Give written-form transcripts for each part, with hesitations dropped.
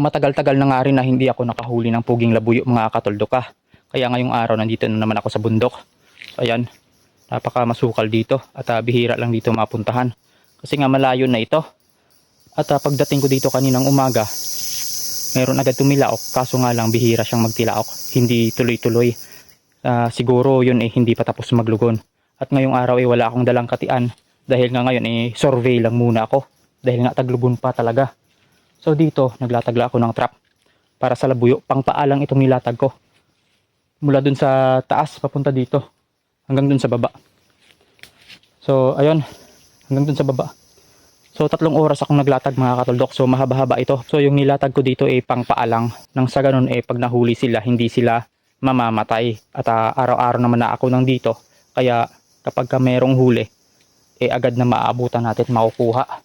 Matagal-tagal na nga rin na hindi ako nakahuli ng puging labuyo mga katuldoka. Kaya ngayong araw nandito na naman ako sa bundok. So ayan, napaka masukal dito at bihira lang dito mapuntahan. Kasi nga malayo na ito. At pagdating ko dito kaninang umaga, meron agad tumilaok. Kaso nga lang bihira siyang magtilaok. Hindi tuloy-tuloy. Siguro yun hindi pa tapos maglugon. At ngayong araw wala akong dalang katian. Dahil nga ngayon survey lang muna ako. Dahil nga taglugon pa talaga. So dito, naglatagla ako ng trap para sa labuyo. Pangpaalang itong nilatag ko. Mula dun sa taas, papunta dito. Hanggang dun sa baba. So, ayun. Hanggang dun sa baba. So, 3 oras akong naglatag mga katuldok. So, mahaba-haba ito. So, yung nilatag ko dito pangpaalang. Nang sa ganun pag nahuli sila, hindi sila mamamatay. At araw-araw naman na ako nang dito. Kaya, kapag merong huli, agad na maaabutan natin, makukuha.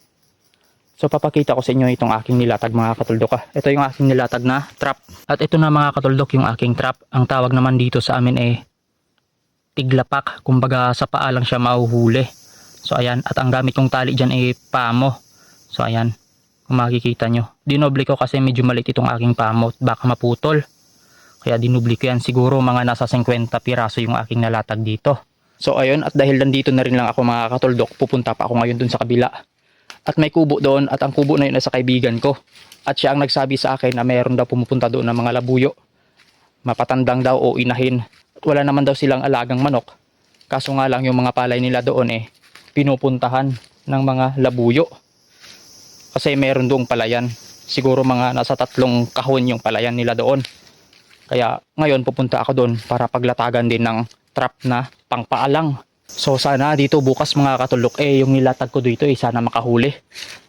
So papakita ko sa inyo itong aking nilatag mga katuldok. Ito yung aking nilatag na trap. At ito na mga katuldok yung aking trap. Ang tawag naman dito sa amin tiglapak. Kumbaga sa paa lang siya mahuhuli. So ayan. At ang gamit kong tali dyan pamo. So ayan. Kung makikita nyo. Dinoble ko kasi medyo maliit itong aking pamo. Baka maputol. Kaya dinubli ko yan. Siguro mga nasa 50 piraso yung aking nalatag dito. So ayun. At dahil nandito na rin lang ako mga katuldok, pupunta pa ako ngayon dun sa kabila. At may kubo doon at ang kubo na yun nasa kaibigan ko. At siya ang nagsabi sa akin na mayroon daw pumupunta doon ng mga labuyo. Mapatandang daw o inahin. At wala naman daw silang alagang manok. Kaso nga lang yung mga palay nila doon pinupuntahan ng mga labuyo. Kasi mayroon doong palayan. Siguro mga nasa 3 kahon yung palayan nila doon. Kaya ngayon pupunta ako doon para paglatagan din ng trap na pangpaalang. So sana dito bukas mga katulok yung nilatag ko dito sana makahuli.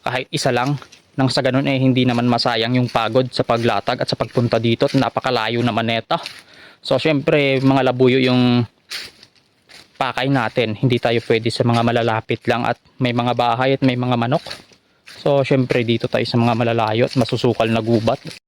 Kahit isa lang. Nang sa ganun hindi naman masayang yung pagod sa paglatag at sa pagpunta dito at napakalayo naman neta. So syempre mga labuyo yung pakay natin. Hindi tayo pwede sa mga malalapit lang at may mga bahay at may mga manok. So syempre dito tayo sa mga malalayo at masusukal na gubat.